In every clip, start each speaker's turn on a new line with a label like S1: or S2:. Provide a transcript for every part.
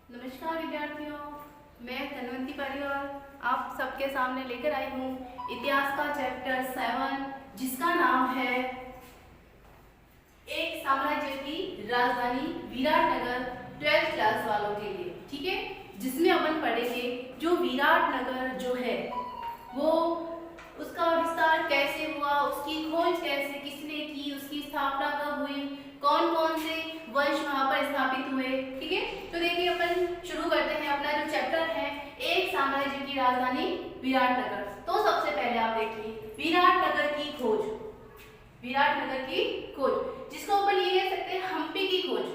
S1: नमस्कार विद्यार्थियों, मैं धनवंती परिवार आप सबके सामने लेकर आई हूँ इतिहास का चैप्टर 7 जिसका नाम है एक साम्राज्य की राजधानी विराटनगर 12th क्लास वालों के लिए। ठीक है, जिसमें अपन पढ़ेंगे जो विराटनगर जो है वो उसका विस्तार कैसे हुआ, उसकी खोज कैसे किसने की, उसकी स्थापना कब हुई, कौन कौन से वंश वहां पर स्थापित हुए। ठीक है, तो देखिए अपन शुरू करते हैं अपना जो चैप्टर है एक साम्राज्य की राजधानी विराटनगर। तो सबसे पहले आप देखिए विराटनगर की खोज, विराटनगर की खोज जिसको अपन ये कह सकते हैं हम्पी की खोज।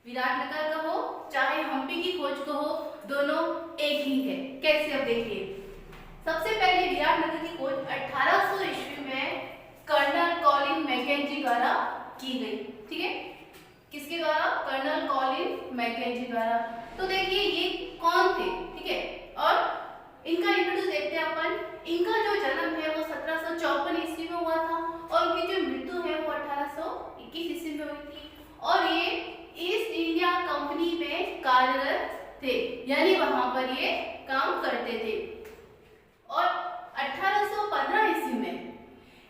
S1: विराटनगर कहो चाहे हम्पी की खोज कहो, दोनों एक ही है। कैसे, अब देखिए सबसे पहले विराटनगर की खोज 1800 ईस्वी में कर्नल कॉलिन मैकेंजी द्वारा की गई। ठीक है, किसके द्वारा? कर्नल कॉलिन मैकेंजी द्वारा। तो देखिए ये कौन थे, ठीक है, और इनका इंट्रोड्यूस देखते हैं अपन। इनका जो जन्म है वो 1754 ईस्वी में हुआ था और उनकी जो मृत्यु है वो 1821 ईस्वी में हुई थी। और ये ईस्ट इंडिया कंपनी में कार्यरत थे, यानी वहां पर ये काम करते थे। और 1815 ईस्वी में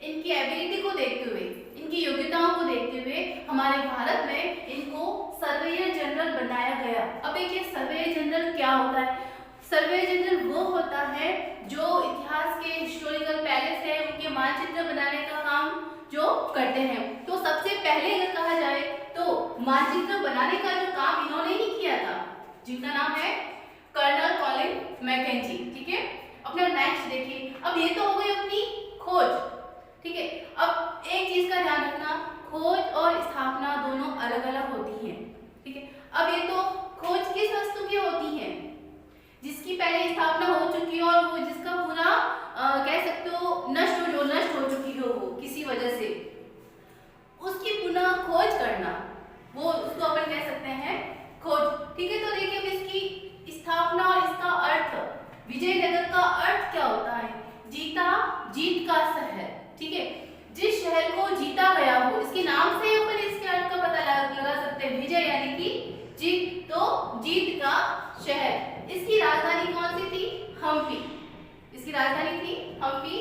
S1: इनकी एबिलिटी को देखते हुए, इनकी योग्यताओं को देखते हुए हमारे भारत में इनको सर्वेयर जनरल बनाया गया। अब देखिए सर्वेयर जनरल क्या होता है? सर्वेयर जनरल वो होता है जो इतिहास के हिस्टोरिकल पैलेस है उनके मानचित्र बनाने का काम जो करते हैं। तो सबसे पहले अगर कहा जाए तो मानचित्र बनाने का जो काम इन्होंने ही किया था, जिनका नाम है कर्नल कॉलिन मैकेंजी। ठीक है, अपना नेक्स्ट देखिए। अब ये तो हो गई अपनी खोज, ठीक है। अब एक चीज का ध्यान रखना, खोज और स्थापना दोनों अलग अलग होती हैं। ठीक है, अब ये तो खोज किस वस्तु की होती है? जिसकी पहले स्थापना हो चुकी हो और वो जिसका पूरा कह सकते हो नष्ट हो चुकी हो वो किसी वजह से, उसकी पुनः खोज करना, वो उसको अपन कह सकते हैं खोज। ठीक है, तो देखिए अब इसकी स्थापना और इसका अर्थ, विजयनगर का अर्थ क्या होता है? जीता, जीत का शहर। ठीक है, जिस शहर को जीता गया हो, इसके नाम से अपन इसके अर्थ का पता लगा सकते हैं। विजय यानी कि जीत, तो जीत का शहर। इसकी राजधानी कौन सी थी? हम्पी। इसकी राजधानी थी हम्पी।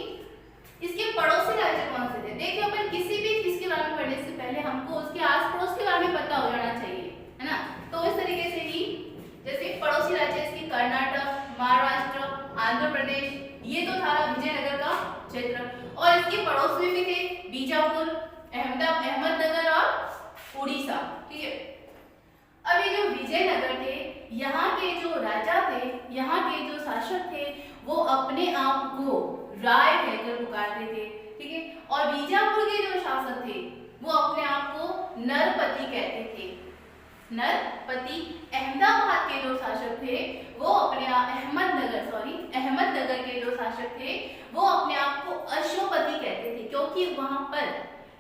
S1: इसके पड़ोसी राज्य कौन से थे? देखिए अपन किसी भी चीज के बारे में पढ़ने से पहले हमको उसके आस पड़ोस के बारे में पता हो जाना चाहिए, है ना। तो इस तरीके से ही जैसे पड़ोसी राज्य इसके कर्नाटक, महाराष्ट्र, आंध्र प्रदेश, ये तो था विजयनगर का क्षेत्र। और इसके पड़ोस में भी थे बीजापुर, अहमदनगर और उड़ीसा। ठीक है, अब ये जो विजयनगर थे, यहाँ के जो राजा थे, यहाँ के जो शासक थे, वो अपने आप को राय कहकर पुकारते थे। ठीक है, और बीजापुर के जो शासक थे वो अपने आप को नरपति कहते थे। नरपति। अहमदाबाद के जो शासक थे वो अपने आप अहमदनगर के जो शासक थे वो अपने आप को अश्वपति कहते थे, क्योंकि वहां पर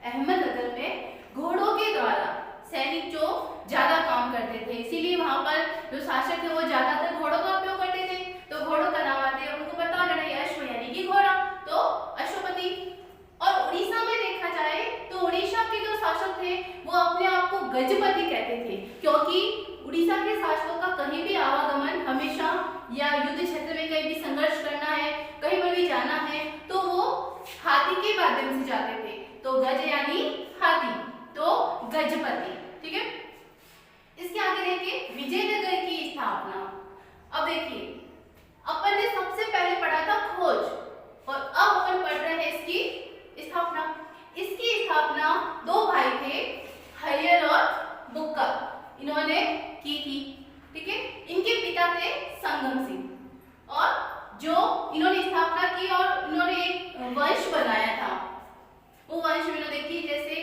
S1: अहमदनगर में घोड़ों के द्वारा सैनिक जो ज्यादा काम करते थे, इसीलिए वहां पर जो शासक थे वो ज्यादातर घोड़ों का उपयोग करते थे। तो घोड़ों का नाम आते हैं, उनको पता होना चाहिए, अश्व यानी कि घोड़ा, तो अश्वपति। और उड़ीसा में देखा जाए तो उड़ीसा के जो शासक थे वो अपने आप को गजपति कहते थे, क्योंकि उड़ीसा के शासकों का कहीं भी आवागमन हमेशा, या युद्ध क्षेत्र में कहीं भी संघर्ष करना है, कहीं पर भी जाना है, तो वो हाथी के माध्यम से जाते थे। तो गज यानी हाथी, तो गजपति। ठीक है, इसके आगे देखिए विजयनगर की स्थापना। अब देखिए अपन ने सबसे पहले पढ़ा था खोज और अब अपन पढ़ रहे हैं इसकी स्थापना। इसकी स्थापना दो भाई थे, हरियर और बुक्का, इन्होंने की थी। ठीक है, इनके पिता थे संगम सिंह, और जो इन्होंने स्थापना की और इन्होंने एक वंश बनाया था। वो वंश में देखिए जैसे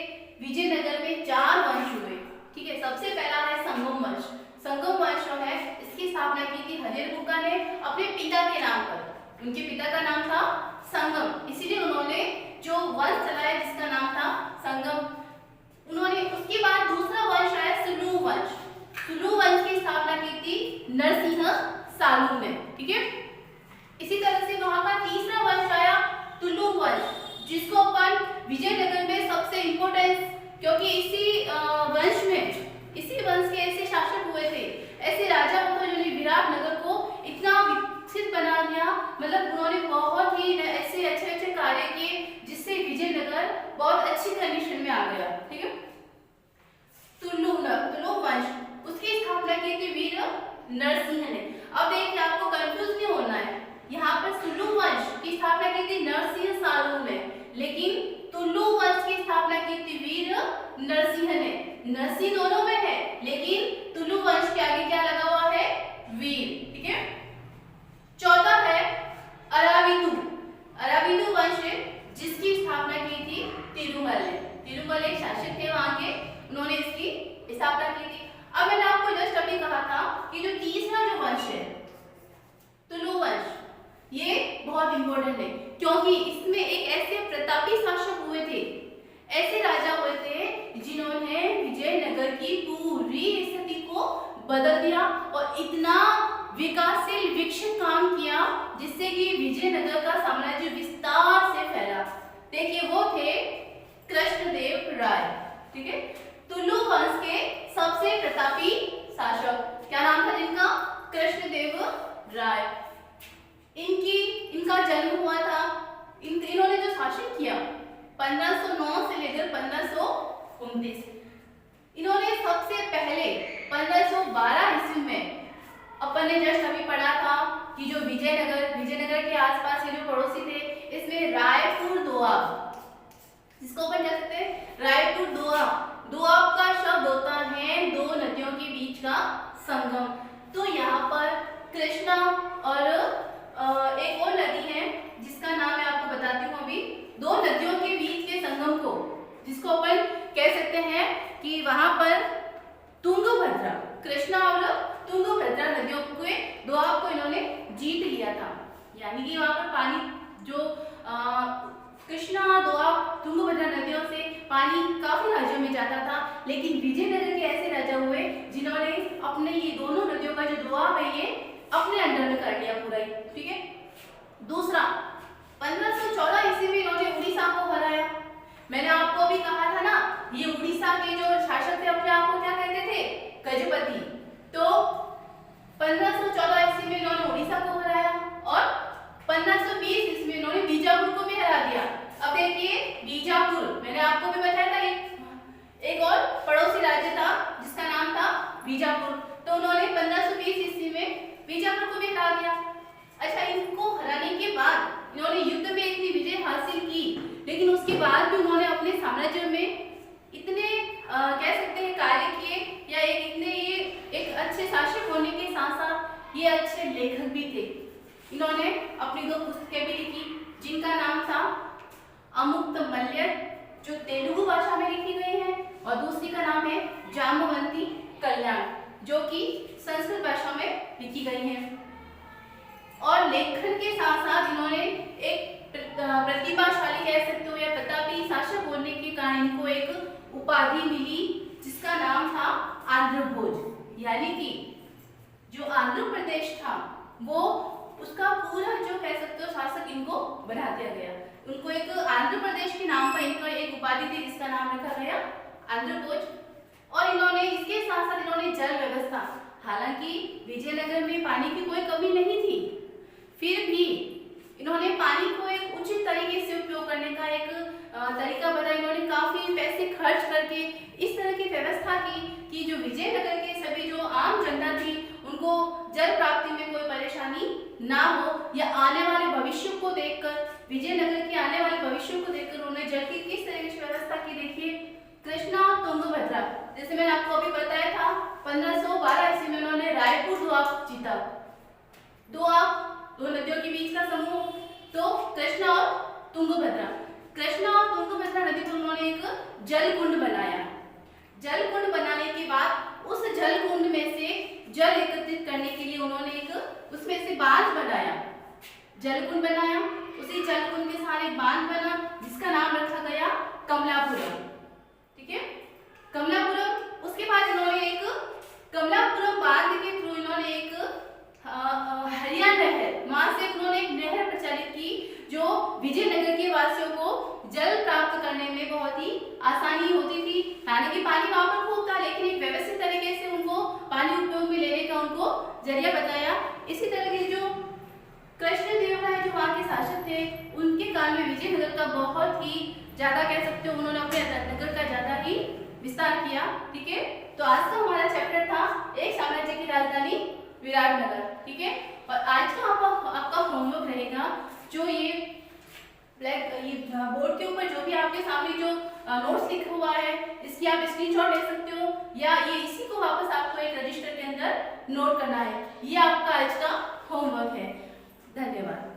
S1: विजयनगर में 4 वंश हुए। ठीक है, सबसे पहला है संगम वंश। संगम वंश जो है इसकी स्थापना की थी हरियर बुक्का ने अपने पिता के नाम पर। उनके पिता का नाम था संगम, इसीलिए उन्होंने जो वंश चलाया जिसका नाम था संगम। उन्होंने उसके बाद दूसरा वंश आया सुलू वंश। सुलू वंश की स्थापना की थी नरसिंह सालू ने। ठीक है, इसी तरह से वहां का तीसरा वंश आया तुलु वंश, जिसको अपन विजयनगर में सबसे इंपॉर्टेंस, क्योंकि इसी वंश के ऐसे शासक हुए थे ऐसे राजाओं का जो विराटनगर को इतना विकसित बना दिया, मतलब उन्होंने बहुत ही ऐसे अच्छे अच्छे कार्य किए जिससे विजयनगर बहुत अच्छी कंडीशन में आ गया। ठीक है। तुलु वंश, उसकी स्थापना की थी वीर नरसिंह ने। अब देखिए आपको कंफ्यूज नहीं होना है, यहाँ पर तुलु वंश की स्थापना की थी नरसिंह सालू ने, लेकिन तुलु वंश की स्थापना की थी वीर नरसिंह ने। नरसिंह दोनों में है, लेकिन तुलु वंश के आगे क्या लगा हुआ है? वीर। ठीक है। चौथा है अरावितु। अरावितु वंश जिसकी स्थापना की थी तिरुमल ने। तिरुमल एक शासक थे वहां के, उन्होंने इसकी स्थापना की थी। अब मैंने आपको जस्ट अभी कहा था कि जो तीसरा जो वंश है तुलु वंश, ये बहुत इंपॉर्टेंट है क्योंकि इसमें एक ऐसे प्रतापी शासक हुए थे, ऐसे राजा हुए थे जिन्होंने विजयनगर की पूरी स्थिति को बदल दिया और इतना विकासशील विकसित काम किया जिससे कि विजयनगर का साम्राज्य विस्तार से फैला। देखिए वो थे कृष्णदेव राय। ठीक है। तुलु वंश के सबसे प्रतापी शासक क्या नाम था जिनका? कृष्णदेव राय। इनका जन्म हुआ था, इन्होंने जो शासन किया 1509 से लेकर 1529। इन्होंने सबसे पहले 1512 ईस्वी में, अपन ने जस्ट अभी पढ़ा था कि जो विजयनगर के आसपास के जो पड़ोसी थे, इसमें रायपुर दोआब, जिसको अपन कह सकते हैं रायपुर दोआब। दोआब का शब्द होता है दो नदियों के बीच का संगम। तो यहाँ पर कृष्णा और एक और नदी है जिसका नाम मैं आपको बताती हूँ अभी। दो नदियों के बीच के संगम को, जिसको अपन कह सकते हैं कि वहां पर तुंगभद्रा, कृष्णा और तुंगभद्रा नदियों के दोआब को इन्होंने जीत लिया था। यानी कि वहां पर पानी जो कृष्णा दोआब तुंगभद्रा नदियों से पानी काफी राज्यों में जाता था, लेकिन विजयनगर के ऐसे राजा हुए जिन्होंने अपने ये दोनों नदियों का जो दोआब है ये अपने अंडर में कर लिया पूरा ही। ठीक है। दूसरा 1514 ईस्वी में इन्होंने उड़ीसा को हराया। मैंने आपको अभी कहा था ना, ये उड़ीसा के जो शासक थे अपने आप को क्या कहते थे? गजपति। तो 1514 ईस्वी में इन्होंने उड़ीसा को हराया और 1520 ईस्वी में इन्होंने बीजापुर को भी हरा दिया। अब देखिए बीजापुर, मैंने आपको भी बताया था एक और पड़ोसी राज्य था जिसका नाम था बीजापुर। तो उन्होंने 1520 ईस्वी में बीजापुर को भी हरा दिया। अच्छा, इनको हराने के बाद इन्होंने युद्ध में इतनी विजय हासिल की, लेकिन उसके बाद भी उन्होंने अपने साम्राज्य में इतने कह सकते हैं कार्य किए, या ये एक अच्छे शासक होने के साथ साथ ये अच्छे लेखक भी थे। इन्होंने अपनी दो पुस्तकें भी लिखी जिनका नाम था अमुक्तमल्य, जो तेलुगु भाषा में लिखी गई है, और दूसरी का नाम है जाम्बवंती कल्याण, जो कि संस्कृत भाषा में लिखी गई है। और लेखन के साथ साथ इन्होंने एक प्रतिभाशाली कह सकते हो या प्रतापी शासक होने के कारण इनको एक उपाधि मिली जिसका नाम था आंध्र भोज। यानी कि जो आंध्र प्रदेश था वो उसका पूरा जो कह सकते हो शासक इनको बना दिया गया। उनको एक आंध्र प्रदेश के नाम पर इनको एक उपाधि थी जिसका नाम रखा गया आंध्र भोज। और इन्होंने इसके साथ साथ इन्होंने जल व्यवस्था, हालांकि विजयनगर में पानी की कोई कमी नहीं थी, फिर भी इन्होंने पानी को एक उचित तरीके से उपयोग करने का एक तरीका बताया। इन्होंने काफी पैसे खर्च करके इस तरह की व्यवस्था की कि जो विजयनगर के सभी जो आम जनता थी उनको जल प्राप्ति में कोई परेशानी ना हो, या आने वाले भविष्य को देखकर, विजयनगर के आने वाले भविष्य को देखकर उन्होंने जल की किस तरह की व्यवस्था की। देखिए कृष्णा तुंगभद्रा, जैसे मैंने आपको अभी बताया था 1512 ईस्वी में उन्होंने रायपुर दोआब जीता। दोआब दो नदियों के बीच का समूह, तो कृष्णा और तुंगभद्रा। कृष्णा और तुंगभद्रा नदी पर उन्होंने एक जल कुंड बनाया। जल कुंड बनाने के बाद उस जल कुंड में से जल एकत्रित करने के लिए उन्होंने एक उसमें से बांध बनाया, जल कुंड बनाया। उसी जल कुंड के साथ एक बांध बना जिसका नाम रखा गया कमलापुरम। ठीक है, कमलापुरम। उसके बाद इन्होंने एक कमलापुरम बांध के थ्रू इन्होंने एक हरिया नहर, वहां से उन्होंने एक नहर प्रचारित की जो विजयनगर के वासियों को जल प्राप्त करने में बहुत ही आसानी होती थी। हालांकि पानी वहां पर खूब था, लेकिन एक व्यवस्थित तरीके से उनको पानी उपयोग में लेने का ज्यादा कह सकते हो, उन्होंने अपने नगर का ज्यादा ही विस्तार किया। ठीक है, तो आज का हमारा चैप्टर था एक साम्राज्य की राजधानी विराटनगर। ठीक है, और आज का आपका होमवर्क रहेगा, जो ये बोर्ड के ऊपर जो भी आपके सामने जो नोट्स लिखा हुआ है, इसकी आप स्क्रीनशॉट ले सकते हो, या ये इसी को वापस आपको एक रजिस्टर के अंदर नोट करना है। ये आपका आज का होमवर्क है। धन्यवाद।